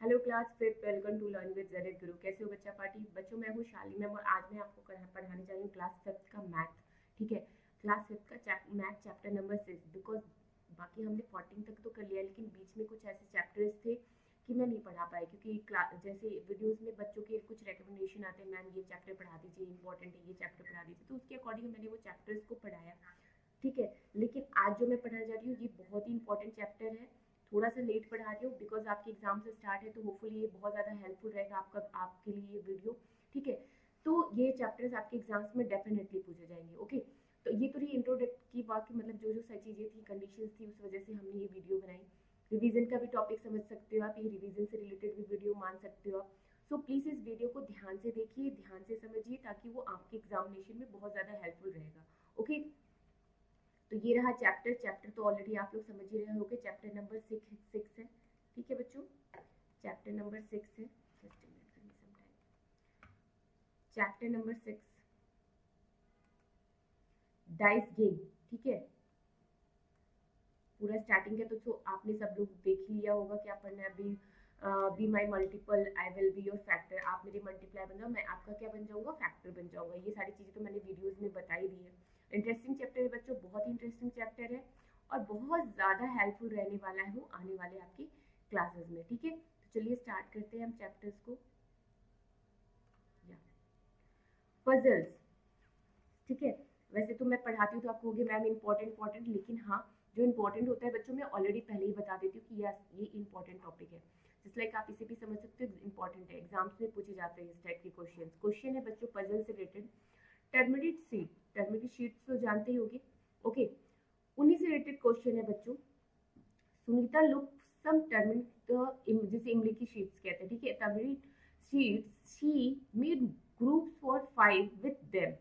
Hello class fifth, welcome to learn with Jarit Guru. कैसे हो बच्चा पार्टी? बच्चों, मैं हूँ शाली मैम और आज मैं आपको पढ़ाने जा रही हूँ क्लास फिफ्थ का मैथ। ठीक है, क्लास फिफ्थ का मैथ चैप्टर नंबर 6। बिकॉज बाकी हमने 14 तक तो कर लिया, लेकिन बीच में कुछ ऐसे चैप्टर्स थे कि मैं नहीं पढ़ा पाई, क्योंकि क्लास जैसे वीडियोज़ में बच्चों के कुछ रिकमेंडेशन आते हैं, मैम ये चैप्टर पढ़ा दीजिए, इंपॉर्टेंट है, ये चैप्टर पढ़ा दीजिए, तो उसके अकॉर्डिंग मैंने वो चैप्टर्स को पढ़ाया। ठीक है, लेकिन आज जो मैं पढ़ाने जा रही हूँ ये बहुत ही इंपॉर्टेंट चैप्टर है। थोड़ा सा लेट पढ़ा रही हूँ बिकॉज आपके एग्जाम से स्टार्ट है, तो होपफुली ये बहुत ज़्यादा हेल्पफुल रहेगा आपके लिए ये वीडियो। ठीक है, तो ये चैप्टर्स आपके एग्जाम्स में डेफिनेटली पूछे जाएंगे। ओके, तो ये तो रही इंट्रोडक्ट की बात की, मतलब जो जो सही चीज़ें थी, कंडीशंस थी, उस वजह से हमने ये वीडियो बनाई। रिवीजन का भी टॉपिक समझ सकते हो आप, ये रिवीजन से रिलेटेड भी वीडियो मान सकते हो आप। सो प्लीज़ इस वीडियो को ध्यान से देखिए, ध्यान से समझिए, ताकि वो आपके एग्जामिनेशन में बहुत ज़्यादा हेल्पफुल रहेगा। ओके, तो ये रहा चैप्टर तो ऑलरेडी आप लोग समझ ही रहे होंगे, चैप्टर नंबर 6 है। ठीक है बच्चों, चैप्टर नंबर 6 है। Just a minute, give me some time. Chapter number 6, dice game. ठीक है, पूरा स्टार्टिंग है तो आपने सब लोग देख ही लिया होगा क्या पढ़ना है अभी। Be my multiple, I will be your factor, आप मेरे मल्टीप्लाई बन जाओ, मैं आपका क्या बन जाऊंगा, फैक्टर बन जाऊंगा। ये सारी चीज़ें तो मैंने वीडियोज़ में बताई दी है। इंटरेस्टिंग चैप्टर है बच्चों, बहुत ही इंटरेस्टिंग चैप्टर है और बहुत ज़्यादा हेल्पफुल रहने वाला है वो आने वाले आपकी क्लासेस में। ठीक है, तो चलिए स्टार्ट करते हैं हम चैप्टर्स को। पजल्स, ठीक है, वैसे तो मैं पढ़ाती हूँ तो आप कहोगे मैम इंपॉर्टेंट, लेकिन हाँ, जो इंपॉर्टेंट होता है बच्चों, मैं ऑलरेडी पहले ही बता देती हूँ कि यस ये इंपॉर्टेंट टॉपिक है। जस्ट लाइक आप इसे भी समझ सकते हो, इंपॉर्टेंट है, एग्जाम्स में पूछे जाते हैं इस टाइप के क्वेश्चन है बच्चों पजल से रिलेटेड। टर्मिनेट शीट्स तो जानते ही होगी। ओके, उन्हीं से रिलेटेड क्वेश्चन है बच्चों। सुनीता लुक सम टर्मिनेट, जिसे इमली की शीट्स कहते हैं। ठीक है, terminate sheets she made groups for 5 with them.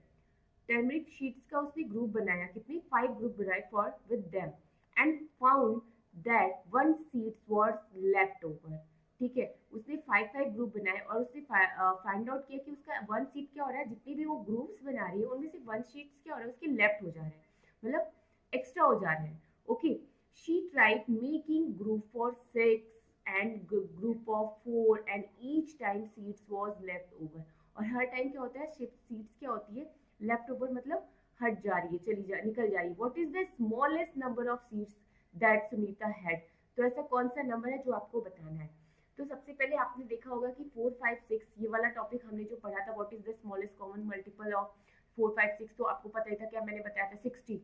Turmeric sheets का उसने ग्रुप बनाया, कितने 5 ग्रुप बनाए for with them, and found that 1 seats was left over. ठीक है, उसने 5 ग्रुप बनाए और उसने फाइंड आउट किया कि उसका 1 सीट क्या हो रहा है, जितनी भी वो ग्रुप्स बना रही है उनमें से 1 सीट्स क्या हो रहा है, उसके लेफ्ट हो जा रहे हैं, मतलब एक्स्ट्रा हो जा रहे हैं। Okay, she tried making group for 6 and group of 4 and each time seats was left over. और हर टाइम क्या होता है, सीट्स क्या होती है, लेफ्ट ओवर, मतलब हट जा रही है, निकल जा रही है। What is the smallest number of seats that Sunita had? तो ऐसा कौन सा नंबर है जो आपको बताना है। तो सबसे पहले आपने देखा होगा कि 4 5 6 ये वाला टॉपिक हमने जो पढ़ा था, what is the smallest common multiple of 4 5 6, तो आपको पता ही था, क्या मैंने बताया था, 60।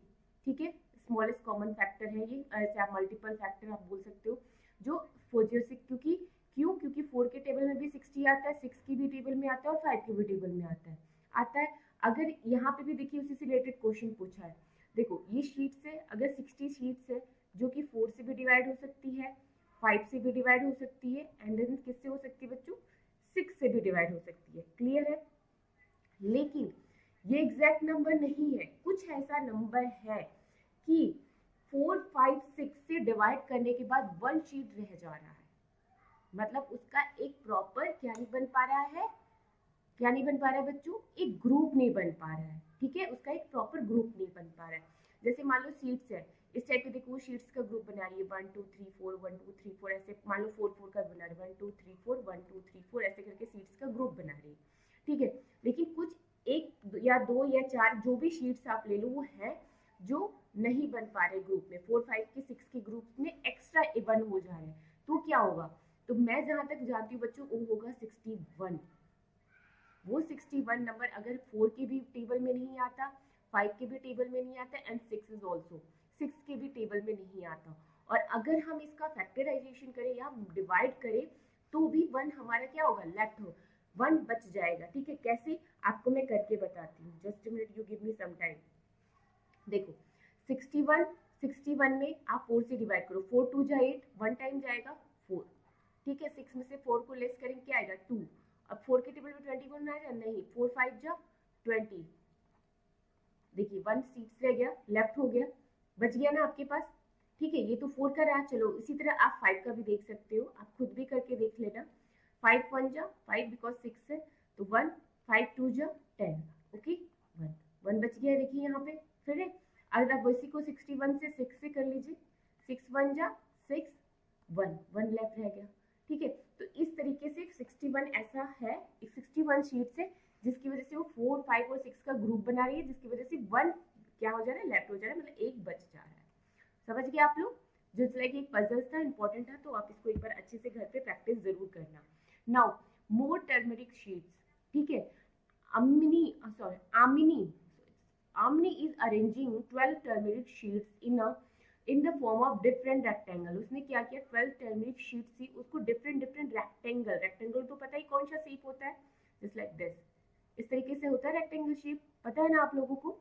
ठीक है, स्मॉलेस्ट कॉमन फैक्टर है ये, ऐसे आप मल्टीपल फैक्टर आप बोल सकते हो, जो 4 क्योंकि 4 के टेबल में भी 60 आता है, 6 की भी टेबल में आता है और 5 के भी टेबल में आता है। अगर यहाँ पे भी देखिए उसी से रिलेटेड क्वेश्चन पूछा है। देखो ये शीट्स है, अगर 60 शीट्स है जो कि 4 से भी डिवाइड हो सकती है, 5 से भी डिवाइड हो सकती है, एंड देन किससे हो सकती है बच्चों, 6 से भी डिवाइड हो सकती है। क्लियर है, लेकिन ये एग्जैक्ट नंबर नहीं है, कुछ ऐसा नंबर है कि 4 5 6 से डिवाइड करने के बाद 1 शीट रह जा रहा है, मतलब उसका एक प्रॉपर क्या नहीं बन पा रहा है, क्या नहीं बन पा रहा है बच्चों, एक ग्रुप नहीं बन पा रहा है। ठीक है, उसका एक प्रॉपर ग्रुप नहीं बन पा रहा है। जैसे मान लो सीट्स है, इस टाइप के देखो वो शीट्स का ग्रुप बना रही है, 1 2 3 4 1 2 3 4, ऐसे मान लो 4 4 का बना रही है, 1 2 3 4 1 2 3 4, ऐसे करके सीट्स का ग्रुप बना रही है। ठीक है, लेकिन कुछ एक या दो या चार जो भी शीट्स आप ले लो वो है जो नहीं बन पा रहे ग्रुप में, 4 5 के 6 के ग्रुप में एक्स्ट्रा 1 हो जा रहे हैं, तो क्या होगा, तो मैं जहां तक जानती हूँ बच्चों वो होगा 61। वो 61 नंबर अगर 4 के भी टेबल में नहीं आता, 5 के भी टेबल में नहीं आता, एंड 6 इज ऑल्सो 6 के भी टेबल में नहीं आता, और अगर हम इसका फैक्टराइजेशन करें या डिवाइड करें तो भी 1 हमारा क्या होगा, लेफ्ट हो, 1 बच जाएगा। ठीक है, कैसे आपको मैं करके बताती हूँ, just minute, you give me some time. देखो 61 में आप 4 से डिवाइड करो, 4 2 जा 8, 1 टाइम जाएगा 4। ठीक है, 6 में से 4 को लेस करेंगे क्या आएगा, 2। अब 4 के टेबल में 21 आएगा, नहीं, 4 5 जा 20। देखिए 1 6 रह गया, लेफ्ट हो गया, बच गया ना आपके पास। ठीक है, ये तो 4 का रहा। चलो इसी तरह आप 5 का भी देख सकते हो, आप खुद भी करके देख लेना। 5 1 जा 5, बिकॉज 6 है तो 1, 5 2 जा 10। ओके, 1 बच गया, देखिए यहाँ पे। फिर अगर आप इसी को 61 से 6 से कर लीजिए, 6 1 जा 6, 1 लेफ्ट रह गया। ठीक है। तो इस तरीके से 61 ऐसा है, 61 शीट्स है जिसकी वजह से वो 4, 5 और 6 का ग्रुप बना रही है, जिसकी वजह से 1 क्या हो जा रहा है, लेफ्ट हो जा रहा है, मतलब एक बच जा रहा है। समझ गए आप लोग? जस्ट लाइक एक पजल्स था, इंपॉर्टेंट था, तो आप इसको एक बार अच्छे से घर पे प्रैक्टिस जरूर करना। नाउ मोर टर्मरिक शीट्स, ठीक है। Amini is arranging 12 turmeric sheets in the form of different rectangle। उसने क्या किया, 12 टर्मरिक शीट्स थी, उसको डिफरेंट रेक्टेंगल तो पता ही कौन सा शेप होता है, जस्ट लाइक दिस, इस तरीके से होता है रेक्टेंगल शेप, पता है ना आप लोगों को।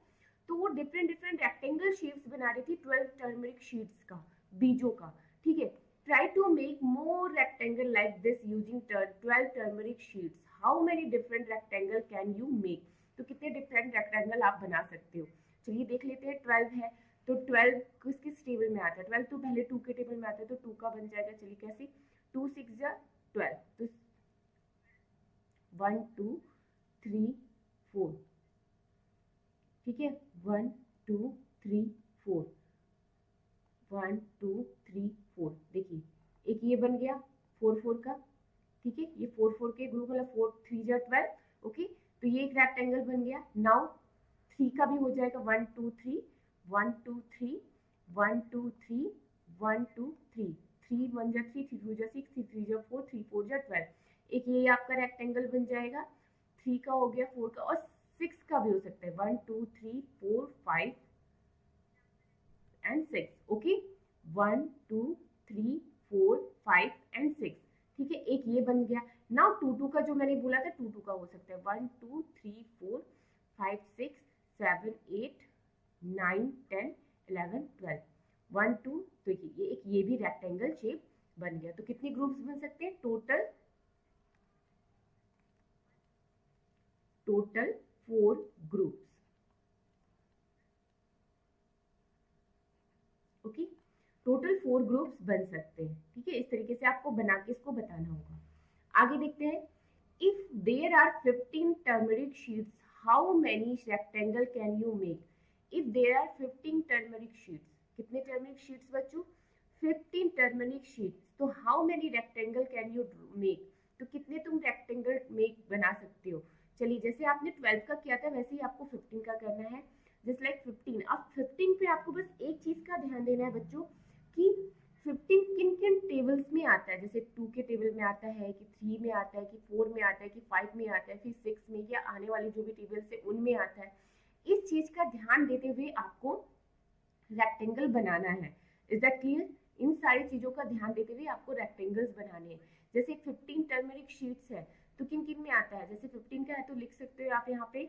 तो वो डिफरेंट रेक्टेंगल शेप्स बना रही थी 12 टर्मरिक शीट्स का, बीजों का, ठीक है। Try to make more rectangle like this using 12 turmeric sheets, how many different rectangle can you make. तो कितने डिफरेंट रेक्टेंगल आप बना सकते हो, चलिए देख लेते हैं। 12 है तो 12 किस किस टेबल में आता है, 12 तो पहले 2 के टेबल में आता है, तो 2 का बन जाएगा, चलिए कैसे, 2 6 जा 12, तो 1 2 3 4, ठीक है, 1 2 3 4, 1 2 3 4, देखिए एक ये बन गया 4 4 का, ठीक है, ये 4 4 के ग्रुप, मतलब 4 3 जा 12, ओके। तो ये एक रेक्टेंगल बन गया। नाउ 3 का भी हो जाएगा, 1 2 3 1 2 3 1 2 3 1 2 3, 3 1 जा 3, 3 2 जा 6, 3 3 जा 4, 3 4 जा 12, एक ये आपका रेक्टेंगल बन जाएगा। 3 का हो गया, 4 का, और 6 का भी हो सकता है, 1 2 3 4 5 एंड 6, ओके, 1 2 3 4 5 एंड 6, ठीक है, एक ये बन गया। नाउ 2 2 का जो मैंने बोला था, 2 2 का हो सकता है, 1 2 3 4 5 6 7 8 9 10 11 12, 1 2, तो ये भी रेक्टेंगल शेप बन गया। तो कितने ग्रुप्स बन सकते हैं, total 4 groups, okay, total 4 groups बन सकते हैं, ठीक है। इस तरीके से आपको बना के इसको बताना होगा। आगे देखते हैं, if there are 15 turmeric sheets, how many rectangle can you make. If there are 15 turmeric sheets, कितने टर्मरिक शीट्स बच्चों, 15 टर्मरिक शीट्स, तो how many rectangle can you make, तो कितने तुम रेक्टेंगल मेक बना सकते हो। चलिए जैसे आपने 12 का किया था वैसे ही आपको 15 का करना है, जस्ट लाइक 15। अब 15 पे आपको बस एक चीज का ध्यान देना है बच्चों कि 15 किन किन टेबल्स में आता है, जैसे 2 के टेबल में आता है कि 3 में आता है कि 4 में आता है कि 5 में आता है, फिर 6 में, या आने वाली जो भी टेबल्स है उनमें आता है। इस चीज का ध्यान देते हुए आपको रेक्टेंगल बनाना है। Is that clear? इन सारी चीजों का ध्यान देते हुए आपको रेक्टेंगल्स बनाने हैं। जैसे 15 टर्मरिक शीट्स है तो किन किन में आता है, जैसे 15 का है तो लिख सकते हो आप यहाँ पे,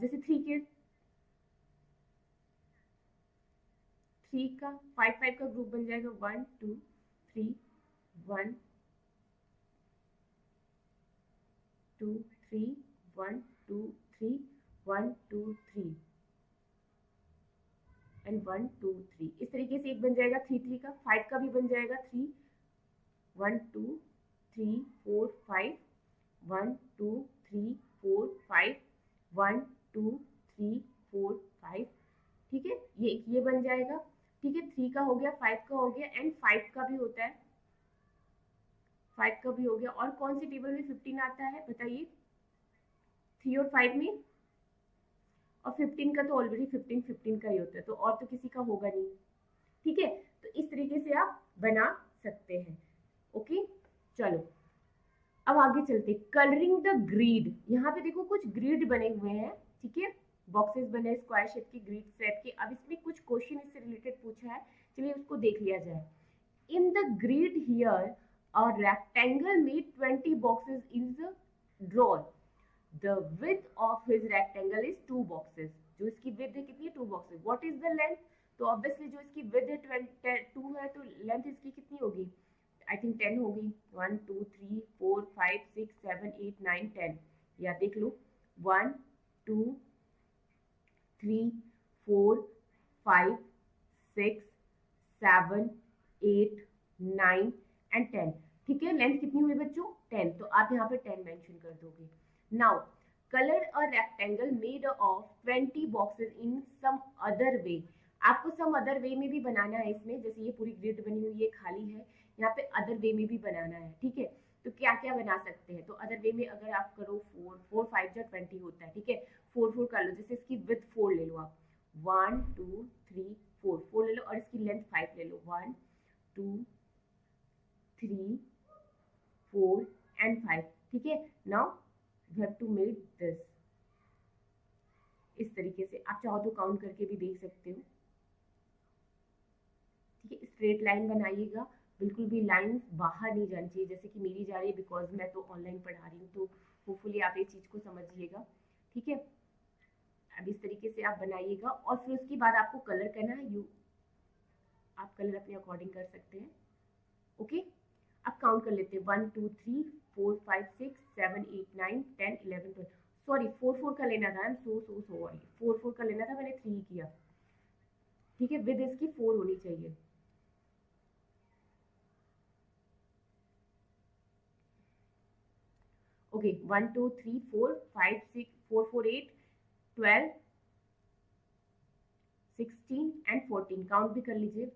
जैसे 3 का 5 का ग्रुप बन जाएगा, 1 2 3 1 2 3 1 2 3 1 2 3 एंड 1 2 3, इस तरीके से एक बन जाएगा। 3 3 का, 5 का भी बन जाएगा, 3 1 2 3 4 5 1 2 3 4 5 1 2 3 4 5, ठीक है, ये बन जाएगा, ठीक है। 3 का हो गया, 5 का हो गया, एंड 5 का भी होता है, 5 का भी हो गया। और कौन सी टेबल में 15 आता है बताइए, 3 और 5 में, और 15 का तो ऑलरेडी 15 का ही होता है, तो और तो किसी का होगा नहीं, ठीक है। तो इस तरीके से आप बना सकते हैं, ओके। चलो अब आगे चलते, कलरिंग द ग्रिड। यहाँ पे देखो कुछ ग्रिड बने हुए हैं, ठीक है, बॉक्सेस बने स्क्वायर शेप के, ग्रिड सेट के। अब इसमें कुछ क्वेश्चन इससे रिलेटेड पूछा है, चलिए उसको देख लिया जाए। In the grid here a rectangle made 20 boxes is drawn. The width of his rectangle is 2 boxes. जो इसकी width है कितनी है, 2 boxes. What is the length? तो obviously जो इसकी width है 2 है, तो length इसकी कितनी होगी, आई थिंक 10 होगी। 1 2 3 4 5 6 7 8 9 10, या देख लो 1 2 3 4 5 6 7 8 9 एंड 10, ठीक है। लेंथ कितनी हुई बच्चों, 10, तो आप यहाँ पे 10 मेंशन कर दोगे। Now colour a rectangle made of 20 boxes in some other way. आपको सम अदर वे में भी बनाना है इसमें, जैसे ये पूरी ग्रिड बनी हुई है, खाली है, यहाँ पे अदर वे में भी बनाना है, ठीक है। तो क्या क्या बना सकते हैं, तो अदर वे में अगर आप करो 4 4 5 जा 20 होता है, ठीक है। 4 4 कर लो, जैसे इसकी विथ 4 ले लो आप, 1 2 3 4 4 ले लो, और इसकी लेंथ 5 ले लो, 1 2 3 4 एंड 5, ठीक है। Now you have to make this, इस तरीके से आप चाहो तो काउंट करके भी देख सकते हो, ठीक है। स्ट्रेट लाइन बनाइएगा, बिल्कुल भी लाइन बाहर नहीं जानी चाहिए, जैसे कि मेरी जा रही है, बिकॉज मैं तो ऑनलाइन पढ़ा रही हूँ, तो होपफुली आप ये चीज़ को समझिएगा, ठीक है। अब इस तरीके से आप बनाइएगा, और फिर उसके बाद आपको कलर करना है, आप कलर अपने अकॉर्डिंग कर सकते हैं, ओके। अब काउंट कर लेते हैं, 1 2 3 4 5 6 7 8 9 10 11 12, सॉरी 4 4 का लेना था, आई एम सो सॉरी, 4 4 का लेना था, मैंने 3 किया, ठीक है। विद इसकी 4 होनी चाहिए, ओके। 1 2 3 4 5 6 4 4 8 12 16 एंड 14, काउंट भी कर लीजिए,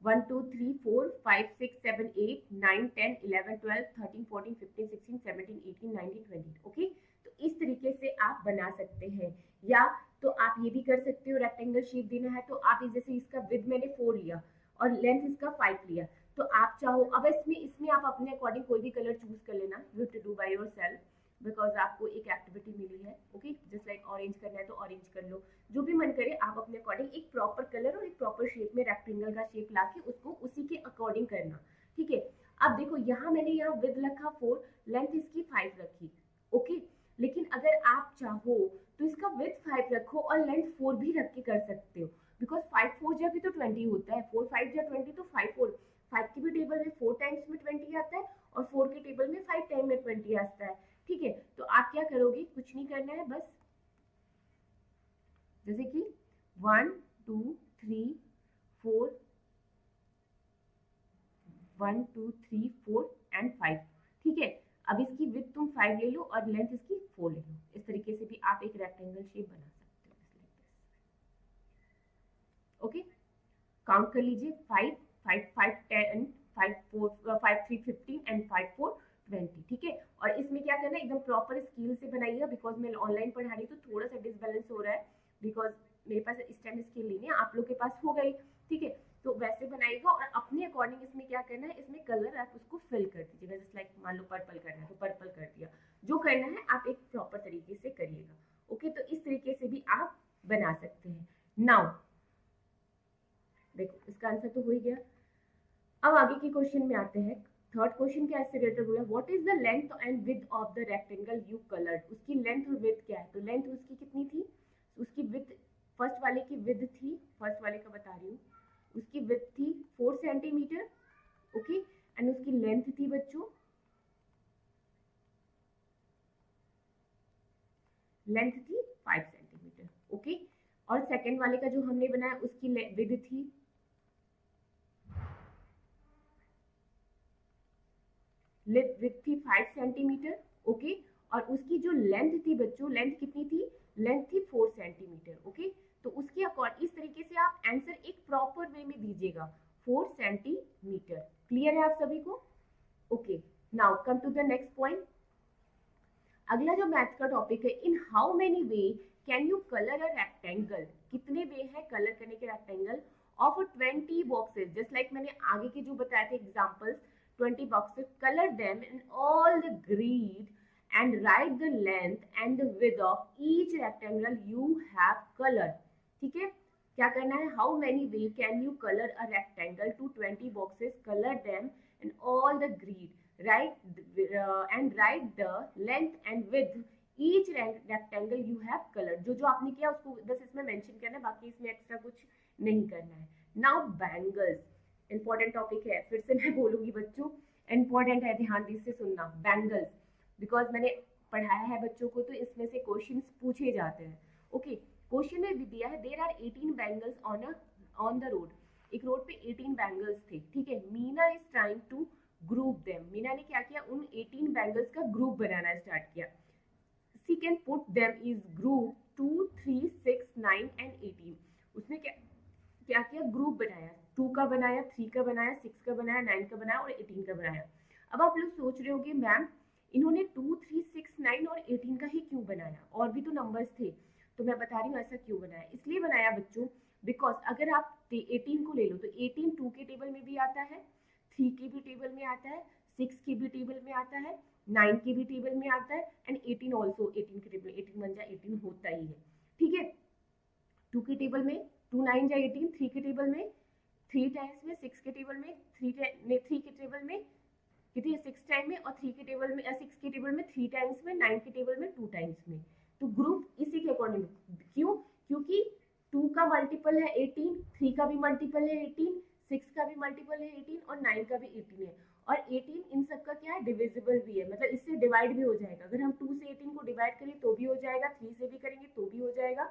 1 2 3 4 5 6 7 8 9 10 11 12 13 14 15 16 17 18 19 20, ओके। तो इस तरीके से आप बना सकते हैं, या तो आप ये भी कर सकते हो, रेक्टेंगल शेप देना है तो आप जैसे इसका विद मैंने 4 लिया और लेंथ इसका 5 लिया, तो आप चाहो अब इसमें इसमें आप अपने अकॉर्डिंग कोई भी कलर चूज कर लेना, you to do by yourself, because आपको एक एक्टिविटी मिली है, ओके। जस्ट लाइक ऑरेंज करना है तो ऑरेंज कर लो, जो भी मन करे आप अपने अकॉर्डिंग एक प्रॉपर कलर और एक प्रॉपर शेप में रेक्टेंगल का शेप लाके उसको उसी के अकॉर्डिंग करना, ठीक है। अब देखो यहाँ मैंने यहाँ विद रखा 4, लेंथ इसकी 5 रखी, ओके। लेकिन अगर आप चाहो तो इसका विद 5 रखो और लेंथ 4 भी रख के कर सकते हो, बिकॉज 5 4 जा भी तो 20 होता है, 4 5 जा 20, तो 5 4 5 की भी टेबल में 4 टाइम्स में 20 आता है, और 4 के टेबल में 5 टाइम में 20 आता है, ठीक है। तो आप क्या करोगे, कुछ नहीं करना है, बस जैसे कि 1 2 3 4 1 2 3 4 एंड 5, ठीक है। अब इसकी विड्थ तुम 5 ले लो और लेंथ इसकी 4 ले लो, इस तरीके से भी आप एक रेक्टेंगल शेप बना सकते हो, ओके। काउंट कर लीजिए, 5 5 5 10 5 4 5 3 15 एंड 5 4 20, ठीक है। और इसमें क्या करना है, एकदम प्रॉपर स्केल से बनाइएगा, बिकॉज मैं ऑनलाइन पढ़ा रही हूँ तो थोड़ा सा डिसबैलेंस हो रहा है, बिकॉज मेरे पास इस टाइम स्केल नहीं है, आप लोग के पास हो गई, ठीक है। तो वैसे बनाइएगा, और अपने अकॉर्डिंग इसमें क्या करना है, इसमें कलर आप उसको फिल कर दीजिएगा, जैसे लाइक मान लो पर्पल करना है तो पर्पल कर दिया, जो करना है आप एक प्रॉपर तरीके से करिएगा, ओके। तो इस तरीके से भी आप बना सकते हैं। नाउ देखो इसका आंसर तो हो ही गया, अब आगे के क्वेश्चन में आते हैं। थर्ड क्वेश्चन क्या इससे रिलेटेड बोला, what is the length and width of the rectangle you coloured, उसकी लेंथ और विड्थ क्या है, तो लेंथ उसकी कितनी थी, उसकी विड्थ, फर्स्ट वाले की विड्थ थी, फर्स्ट वाले का बता रही हूँ, उसकी विड्थ थी 4 सेंटीमीटर, ओके, एंड उसकी लेंथ थी बच्चों, लेंथ थी 5 सेंटीमीटर, ओके। और सेकंड वाले का जो हमने बनाया उसकी विड्थ थी, विड्थ थी 5 सेंटीमीटर, ओके। और उसकी जो लेंथ थी बच्चों, लेंथ कितनी थी, लेंथ थी 4 सेंटीमीटर, ओके। तो उसके अकॉर्डिंग इस तरीके से आप आंसर एक प्रॉपर वे में दीजिएगा, 4 सेंटीमीटर, क्लियर है आप सभी को, okay. Now come to the next point, अगला जो मैथ का टॉपिक है, in how many way can you colour a rectangle, कितने वे है कलर करने के rectangle of 20 boxes, just like मैंने आगे के जो बताए थे examples, 20 boxes, color them in all the grid and write the length and the width of each rectangle you have colored, ठीक है। क्या करना है, how many way can you color a rectangle to 20 boxes, color them in all the grid, and write the length and width each rectangle you have colored, जो जो आपने किया उसको बस इसमें मेंशन करना है, बाकी इसमें एक्स्ट्रा कुछ नहीं करना है। नाउ बैंगल्स, इंपॉर्टेंट टॉपिक है, फिर से मैं बोलूंगी बच्चों, इंपॉर्टेंट है, ध्यान से सुनना, बैंगल्स, बिकॉज मैंने पढ़ाया है बच्चों को तो इसमें से क्वेश्चंस पूछे जाते हैं, ओके। क्वेश्चन में भी दिया है, there are 18 bangles on the road, एक रोड पे 18 बैंगल्स थे, ठीक है। Meena is trying to group them, Meena ने क्या किया, उन 18 बैंगल्स का ग्रुप बनाना स्टार्ट किया, she can put them is group 2 3 6 9 and 18, उसने क्या क्या किया, ग्रुप बनाया, 2 का बनाया, 3 का बनाया, 6 का बनाया, 9 का बनाया और 18 का बनाया। अब आप लोग सोच रहे होगे मैम इन्होंने 2, 3, 6, 9 और 18 का ही क्यों बनाया, और भी तो नंबर्स थे। तो मैं बता रही हूँ ऐसा क्यों बनाया। इसलिए बनाया बच्चों बिकॉज अगर आप 18 को ले लो तो 18 2 के टेबल में भी आता है, 3 के भी टेबल में आता है, 6 के भी टेबल में आता है, 9 के भी टेबल में आता है एंड 18 ऑल्सो 18 के टेबल, 18 बन जाए 18 होता ही है। ठीक है, 2 के टेबल में 2 9 जा 18, 3 के टेबल में 3 टाइम्स में, 6 के टेबल में 3 के टेबल में कितनी 6 टाइम में, और 3 के टेबल में 6 के टेबल में 3 टाइम्स में, 9 के टेबल में 2 टाइम्स में। तो ग्रुप इसी के अकॉर्डिंग, क्यों, क्योंकि 2 का मल्टीपल है 18, 3 का भी मल्टीपल है 18, 6 का भी मल्टीपल है 18 और 9 का भी 18 है। और 18 इन सब का क्या है, डिविजिबल भी है, मतलब इससे डिवाइड भी हो जाएगा। अगर हम 2 से 18 को डिवाइड करें तो भी हो जाएगा, 3 से भी करेंगे तो भी हो जाएगा,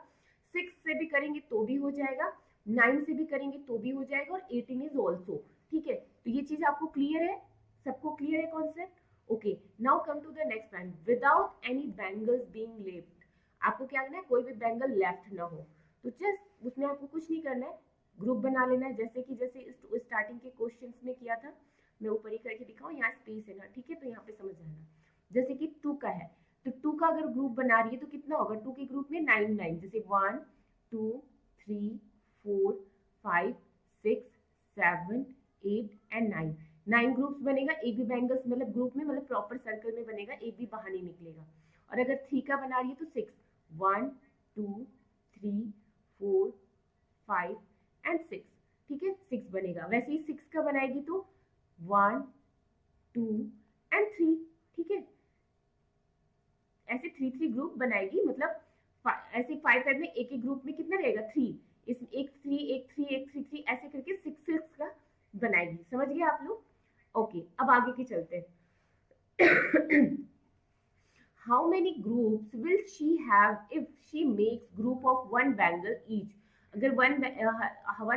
6 से भी करेंगे तो भी हो जाएगा, 9 से भी करेंगे तो भी हो जाएगा, और 18 इज ऑल्सो। ठीक है, तो ये चीज आपको क्लियर है, सबको क्लियर है concept. Okay, now come to the next point, without any bangles being left. आपको क्या करना है, कोई भी बैंगल लेफ्ट ना हो। तो जस्ट उसमें आपको कुछ नहीं करना है, ग्रुप बना लेना है, जैसे स्टार्टिंग के क्वेश्चंस में किया था। मैं ऊपर ही करके दिखाऊं, यहाँ स्पेस है ना, ठीक है, तो यहाँ पे समझ आना। जैसे कि 2 का है, तो 2 का अगर ग्रुप बना रही है तो कितना होगा, 2 के ग्रुप में 9 9, जैसे 1 2 3 4 5 6 7 8 एंड 9, 9 ग्रुप्स बनेगा। एक भी बैंगल्स मतलब ग्रुप में, मतलब प्रॉपर सर्कल में बनेगा, एक भी बाहर नहीं निकलेगा। और अगर 3 का बना रही है तो 6 1 2 3 4 5 एंड 6, ठीक है, 6 बनेगा। वैसे ही 6 का बनाएगी तो 1 2 एंड 3, ठीक है, ऐसे 3 3 ग्रुप बनाएगी, मतलब ऐसे 5 5 में एक एक ग्रुप में कितना रहेगा 3, इस एक 3 एक 3 एक 3 3 ऐसे करके 6 6 का बनाएगी। समझ गए आप लोग? ओके, अब आगे की चलते हैं। How many groups will she have if she makes group of one bangle each? अगर वन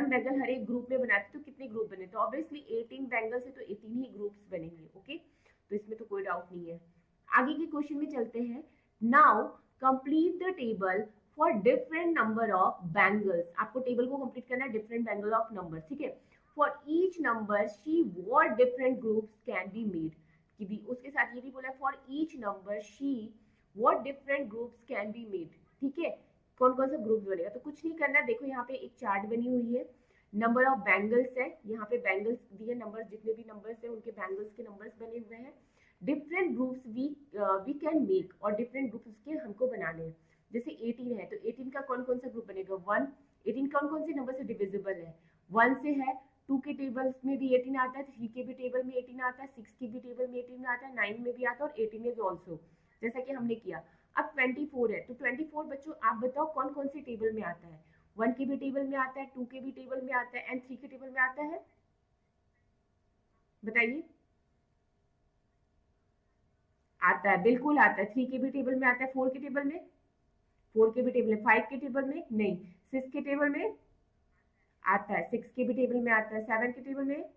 बैंगल हर एक ग्रुप में बनाते तो कितने ग्रुप बने, तो ऑब्वियसली 18 बैंगल्स है तो 18 ही ग्रुप्स बनेंगे। ओके, तो इसमें तो कोई डाउट नहीं है। आगे के क्वेश्चन में चलते हैं। Now complete the table for different number of bangles. आपको टेबल को कंप्लीट करना है डिफरेंट बैंगल ऑफ नंबर, ठीक है। For each number she what different groups can be made, कि भी उसके साथ ये भी बोला for each number she what different groups can be made, ठीक है, कौन कौन सा ग्रुप बनेगा। तो कुछ नहीं करना, देखो यहाँ पे एक चार्ट बनी हुई है, नंबर ऑफ बैंगल्स है, यहाँ पे बैंगल्स दिए, नंबर जितने भी नंबर्स है उनके बैंगल्स के नंबर्स बने हुए हैं। Different groups we can make, और डिफरेंट ग्रुप्स के हमको बनाने हैं। जैसे 18 है तो 18 का कौन कौन सा ग्रुप बनेगा 1, 18 कौन कौन से नंबर से डिविजिबल है 1 से है, 2 के टेबल में भी 18 आता है, 3 के भी टेबल में 18 आता है, 6 के भी टेबल में 18 आता है, 9 में भी आता है, और 18 इज ऑल्सो, जैसा कि हमने किया। अब 24 है तो 24 बच्चों आप बताओ कौन कौन से टेबल में आता है, 1 के भी टेबल में आता है, 2 के भी टेबल में आता है एंड 3 के टेबल में आता है, बताइए। आता है, बिल्कुल आता है, 3 के भी टेबल में आता है, 4 के टेबल में, 4 के भी टेबल में, 5 के टेबल में नहीं, 6 के टेबल में आता है, 6 के भी टेबल में आता है, 7 के टेबल में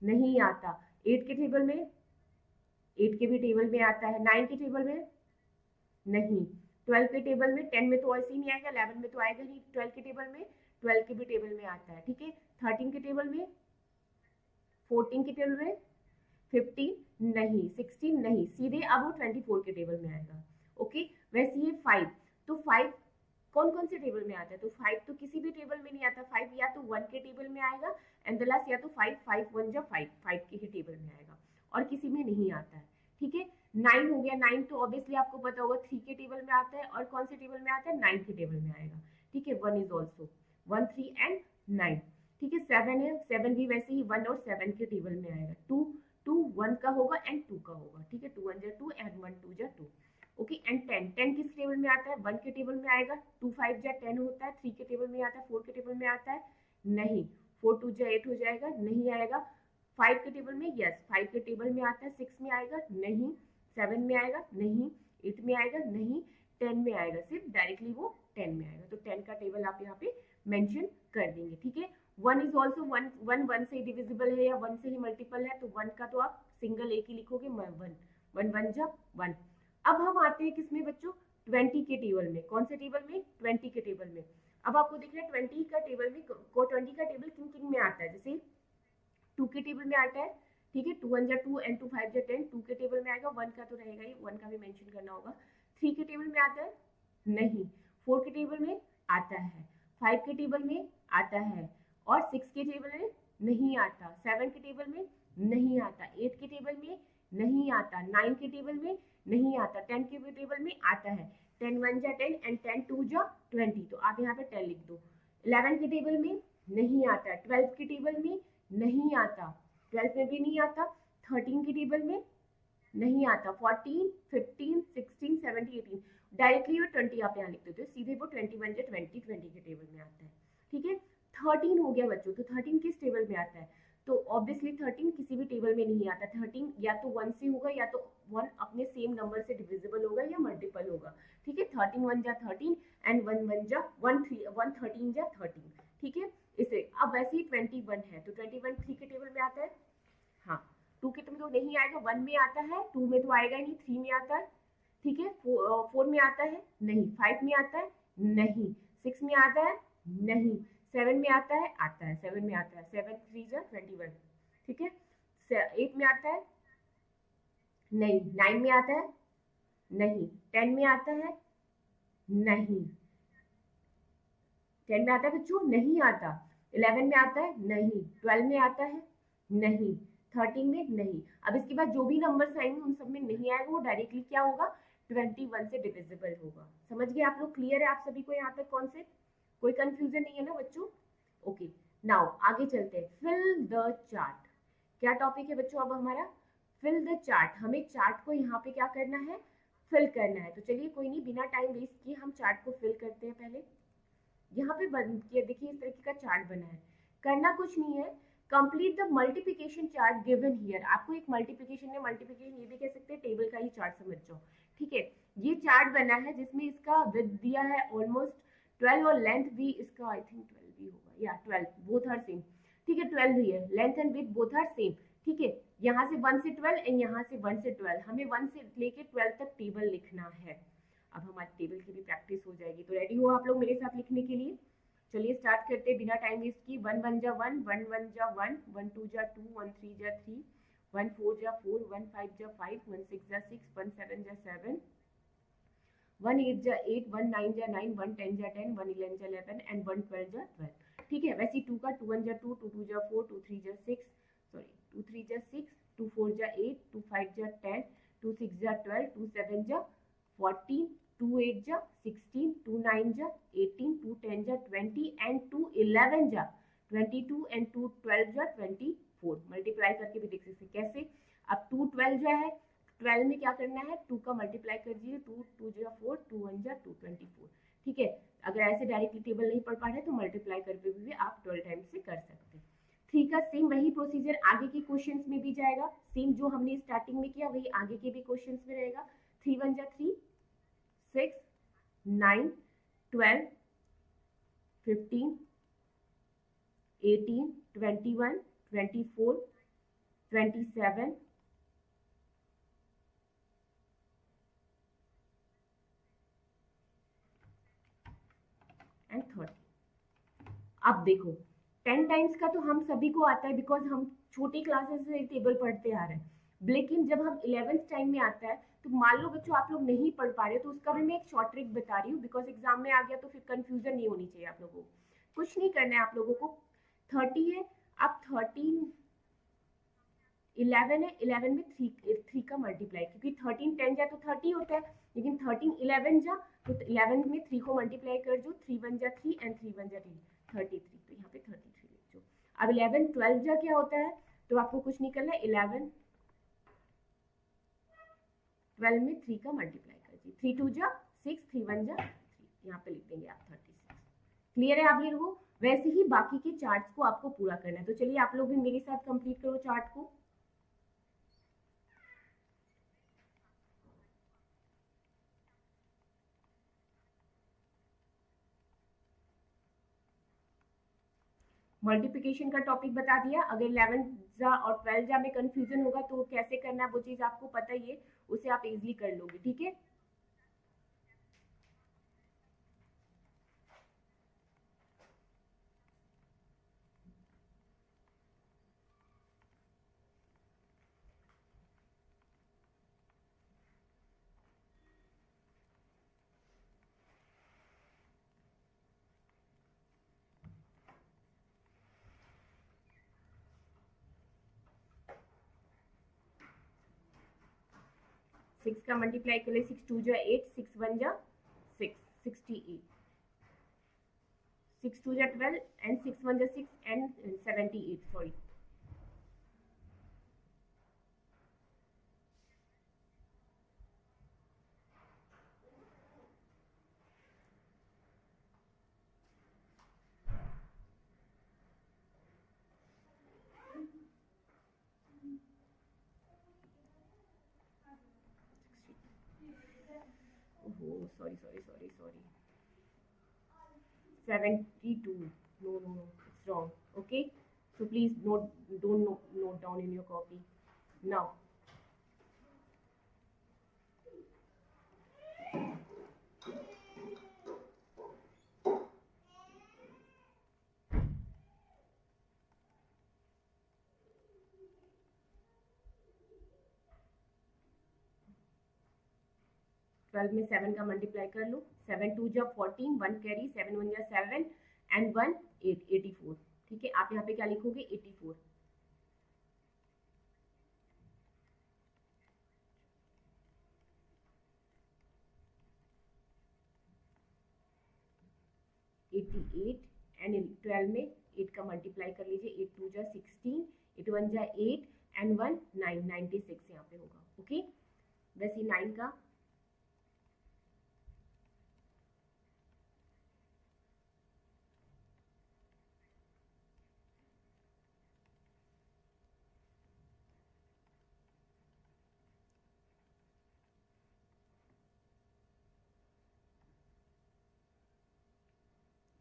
नहीं आता, 8 के टेबल में, 8 के भी टेबल में आता है, 9 के टेबल में नहीं, 12 के टेबल में, 10 में तो ऐसे ही नहीं आएगा, 11 में तो आएगा नहीं, 12 के टेबल में, 12 के भी टेबल में आता है, ठीक है, 13 के टेबल में, 14 के टेबल में, 15 नहीं, 16 नहीं, सीधे अब वो 24 के टेबल में आएगा। ओके, वैसे ये 5, तो 5 कौन कौन से टेबल में आता है, तो 5 तो किसी भी टेबल में नहीं आता, 5 या तो 1 के टेबल में आएगा एंड द लास्ट, या तो 5 5 1 जा 5 5 के ही टेबल में आएगा, और किसी में नहीं आता है, ठीक है। 9 हो गया, 9 तो ऑब्वियसली आपको पता होगा 3 के टेबल में आता है, और कौन से टेबल में आता है 9 के टेबल में आएगा, ठीक है। 1 इज ऑल्सो 1 3 एंड 9, ठीक है। 7 है, 7 भी वैसे ही 1 और 7 के टेबल में आएगा। 2 2 1 का होगा एंड 2 का होगा, ठीक है, 2 1 जा 2 एंड 1 2 जा 2, ओके। एंड 10 10 किस टेबल में आता है 1 के टेबल में आएगा, 2 5 जा 10 होता है, 3 के टेबल में आता है, 4 के टेबल में आता है नहीं, 4 2 जा 8 हो जाएगा, नहीं आएगा। 5 के टेबल में, यस 5 के टेबल में आता है, 6 में आएगा नहीं, 7 में आएगा नहीं, 8 में आएगा नहीं, 10 में आएगा, सिर्फ डायरेक्टली वो 10 में आएगा, तो 10 का टेबल आप यहाँ पे मेंशन कर देंगे, ठीक है। 1 इज ऑल्सो 1 1 1 से डिविजिबल है या 1 से ही मल्टीपल है, तो 1 का तो आप सिंगल एक ही लिखोगे, 1 1 1 जा 1। अब हम आते हैं किसमें बच्चों 20 के टेबल में, कौन से टेबल में 20 के टेबल में। अब आपको दिख रहा है 20 का टेबल में, को 20 का टेबल किन किन में आता है, जैसे 2 के टेबल में आता है, ठीक है, 2 1 जा 2 एंड 2 5 जा 10, 2 के टेबल में आएगा, 1 का तो रहेगा ही, 1 का भी मेंशन करना होगा। 3 के टेबल में आता है, नहीं। 4 के टेबल में आता है, 5 के टेबल में आता है, और 6 के टेबल में नहीं आता, 7 के टेबल में नहीं आता, 8 के टेबल में नहीं आता, 9 के टेबल में नहीं आता, 10 के टेबल में आता है, 10 1 जा 10 एंड 10 2 जा 20, तो आप यहाँ पे 10 लिख दो। 11 के टेबल में नहीं आता, 12 के टेबल में नहीं आता, 12 में भी नहीं आता, 13 के टेबल में नहीं आता, 14 15 16 17 18, डायरेक्टली वो 20 आप यहाँ लिख देते हो, सीधे वो 21 या 20 के टेबल में आता है, ठीक है। 13 हो गया बच्चों, तो 13 किस टेबल में आता है, तो ऑब्वियसली 13 किसी भी टेबल में नहीं आता, 13 या तो 1 से होगा, या तो 1 अपने सेम नंबर से डिविजिबल होगा या मल्टीपल होगा, ठीक है। 13 1 जा 13 एंड 1 1 जा 1 13 जा 13, ठीक है। इसे अब वैसे ही 21 है, तो 21 3 के टेबल में आता है, हाँ। 2 के में तो नहीं आएगा, 1 में आता है, 2 में तो आएगा नहीं, 3 में आता है, ठीक है। 4 में आता है, नहीं। 5 में आता है, नहीं। 6 में आता है, नहीं। 7 में आता है, 7 में आता है, 7 3 जा 21, ठीक है। 8 में आता है, नहीं। 9 में आता है, नहीं। 10 में आता है, नहीं। 10 में आता है बच्चों, नहीं आता। 11 में आता है, नहीं। 12 में आता है, नहीं। 13 में नहीं। अब इसके बाद जो भी नंबर्स आएंगे उन सब में नहीं आएगा, वो डायरेक्टली क्या होगा, 21 से डिविजिबल होगा। समझ गए आप लोग, क्लियर है आप सभी को यहाँ तक कॉन्सेप्ट, कोई कंफ्यूजन नहीं है ना बच्चों? ओके, नाउ आगे चलते हैं, फिल द चार्ट। क्या टॉपिक है बच्चों अब हमारा, फिल द चार्ट। हमें चार्ट को यहाँ पे क्या करना है, फिल करना है। तो चलिए कोई नहीं, बिना टाइम वेस्ट किए हम चार्ट को फिल करते हैं। पहले यहाँ पे देखिए इस तरीके का चार्ट बना है, करना कुछ नहीं है, complete the multiplication chart given here. आपको एक मल्टीप्लिकेशन है, मल्टीप्लिकेशन ये भी कह सकते हैं, टेबल का ही चार्ट समझ जाओ, ठीक है। ये चार्ट बना है जिसमें इसका विड्थ दिया है ऑलमोस्ट 12 और लेंथ भी इसका आई थिंक 12 भी होगा, या 12 बोथ आर सेम, ठीक है। 12 ही है, length and width both are same, ठीक है। यहाँ से 1 से 12 एंड यहाँ से 1 से 12, हमें 1 से लेके 12 तक टेबल लिखना है। अब हमारी टेबल की भी प्रैक्टिस हो जाएगी, तो रेडी हो आप लोग मेरे साथ लिखने के लिए? चलिए स्टार्ट करते हैं बिना टाइम वेस्ट की। 1 1 जा 1, 1 1 जा 1, 1 2 जा 2, 1 3 जा 3, 1 4 जा 4, 1 5 जा 5, 1 6 जा 6, 1 7 जा 7, 1 8 जा 8, 1 9 जा 9, 1 10 जा 10, 1 11 जा 11 एंड 1 12 जा 12, ठीक है। वैसे 2 का 2 1 जा 2, 2 2 जा 4, 2 3 जा 6, सॉरी 2 3 जा 6, 2 4 जा 8, 2 5 जा 10, 2 6 जा 12, 2 7 जा 14, 2 8 जा 16, 2 9 जा 18, 2 10 जा 20 एंड 2 11 जा 22 एंड 2 12 जा 24। मल्टीप्लाई करके भी देख सकते हैं कैसे। अब 2 12 जा है, 12 में क्या करना है, 2 का मल्टीप्लाई कर दीजिए, 2 2 जा 4, 2 1 जा 2, 24, ठीक है। अगर ऐसे डायरेक्टली टेबल नहीं पढ़ पा रहे तो मल्टीप्लाई करके भी आप 12 टाइम्स से कर सकते हैं। 3 का सेम वही प्रोसीजर आगे के क्वेश्चंस में भी जाएगा, सेम जो हमने स्टार्टिंग में किया वही आगे के भी क्वेश्चंस में रहेगा। 3 1 जा 3, 6 9 12 15 18 21 24 27 एंड 30। अब देखो 10 टाइम्स का तो हम सभी को आता है, बिकॉज हम छोटी क्लासेस से टेबल पढ़ते आ रहे हैं। लेकिन जब हम 11th टाइम में आता है, तो मान लो बच्चों आप लोग नहीं पढ़ पा रहे, तो उसका भी मैं एक शॉर्ट ट्रिक बता रही हूँ, बिकॉज एग्जाम में आ गया तो फिर कंफ्यूजन नहीं होनी चाहिए आप लोगों को। कुछ नहीं करना है आप लोगों को, 30 है, अब 13 11 है, 11 में 3 का मल्टीप्लाई, क्योंकि 13 10 जा तो 30 होता है, लेकिन 13 11 जा तो 11 में 3 को मल्टीप्लाई कर दो, 3 1 जा 3 एंड 3 1 जा 3, 33, तो यहाँ पे 33 लिख दो। अब 11 12 जा क्या होता है, तो आपको कुछ नहीं करना है, 11 12 में 3 का मल्टीप्लाई कर दीजिए, 3 2 जा 6, 3 1 जा 3, यहाँ पे लिख देंगे आप 36। क्लियर है आप लोगों को? वैसे ही बाकी के चार्ट्स को आपको पूरा करना है। तो चलिए आप लोग भी मेरे साथ कंप्लीट करो चार्ट को। मल्टीप्लिकेशन का टॉपिक बता दिया। अगर 11 जा और 12 जा में कंफ्यूजन होगा तो कैसे करना है वो चीज आपको पता ही है, उसे आप इजीली कर लोगे, ठीक है। 6 का मल्टीप्लाई कर ले, 6 2 जा 8, 6 1 जा 6, 68, 6 2 जा 12 and 6 1 जा 6 and 78, sorry. Oh, sorry, 72. No, it's wrong. Okay, so please don't note down in your copy. Now 12 में 7 का मल्टीप्लाई कर लो, 7 2 जा 14, 1 कैरी, 7 1 जा 7 and 1 8, 84. ठीक है, आप यहाँ पे क्या लिखोगे? 84. 88 एंड 12 में 8 का मल्टीप्लाई कर लीजिए, 8 2 जा 16, 8 1 जा 8 एंड 1 9, 96 यहाँ पे होगा. ओके, वैसे 9 का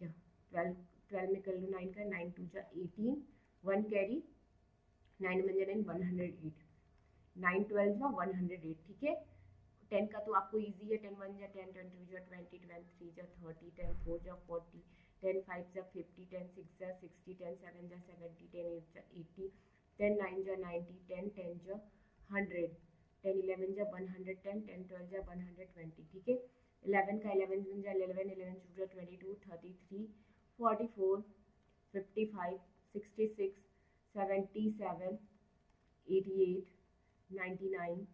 या 12 में कर लो 9 का, 9 2 जा 18, 1 कैरी, 9 1 जा 9, 108, 9 12 जा 108. ठीक है, 10 का तो आपको इजी है, 10 1 जा 10, 10 2 जा 20, 10 3 जा 30, 10 4 जा 40, 10 5 जा 50, 10 6 जा 60, 10 7 जा 70, 10 8 जा 80, 10 9 जा 90, 10 10 जा 100, 10 11 जा 110, 10 12 जा 120. ठीक है, 11 का 11 1 जा 11, 11 2 जा 22, 33, 44, 55, 66, 77, 88, 99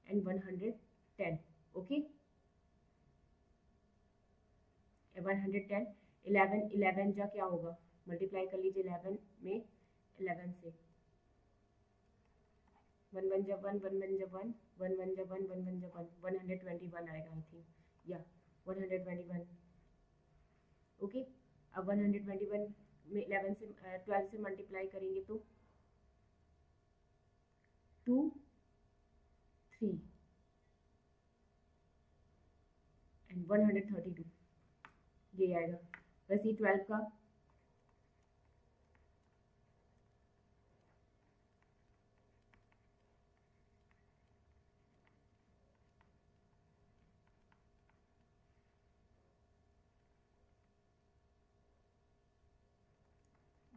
and 110. Okay, 110. 11 जा क्या होगा? मल्टीप्लाई कर लीजिए 11 में 11 से, 1 1 जा 1, 1 1 जा 1, 1 1 जा 1, 1 1 जा 1, 121 आएगा आई थिंक, या 121. ओके, अब 121 में 11 से 12 से मल्टीप्लाई करेंगे तो 2 3 एंड 132 ये आएगा. वैसे 12 का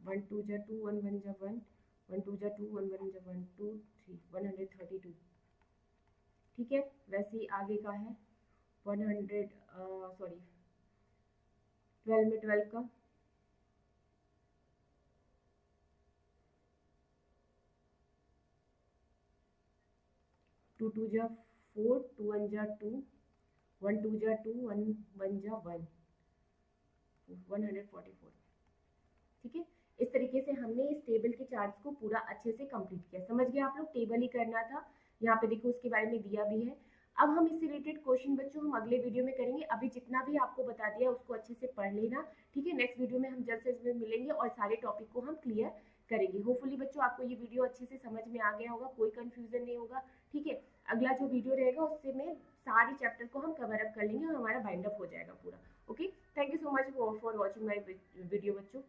1 2 जा 2, 1 1 जा 1, 1 2 जा 2, 1 1 जा 1, 2 3, 132. ठीक है, वैसे ही आगे का है 100, सॉरी 12 में 12 का 2 2 जा 4, 2 1 जा 2, 1 2 जा 2, 1 1 जा 1, 144. ठीक है, इस तरीके से हमने इस टेबल के चार्ट्स को पूरा अच्छे से कंप्लीट किया. समझ गए आप लोग? टेबल ही करना था. यहाँ पे देखो उसके बारे में दिया भी है. अब हम इससे रिलेटेड क्वेश्चन बच्चों हम अगले वीडियो में करेंगे. अभी जितना भी आपको बता दिया उसको अच्छे से पढ़ लेना. ठीक है, नेक्स्ट वीडियो में हम जल्द से जल्द मिलेंगे और सारे टॉपिक को हम क्लियर करेंगे. होपफुली बच्चों आपको ये वीडियो अच्छे से समझ में आ गया होगा, कोई कंफ्यूजन नहीं होगा. ठीक है, अगला जो वीडियो रहेगा उससे में सारी चैप्टर को हम कवर अप कर लेंगे और हमारा बाइंड अप हो जाएगा पूरा. Okay, thank you so much for watching my video बच्चों.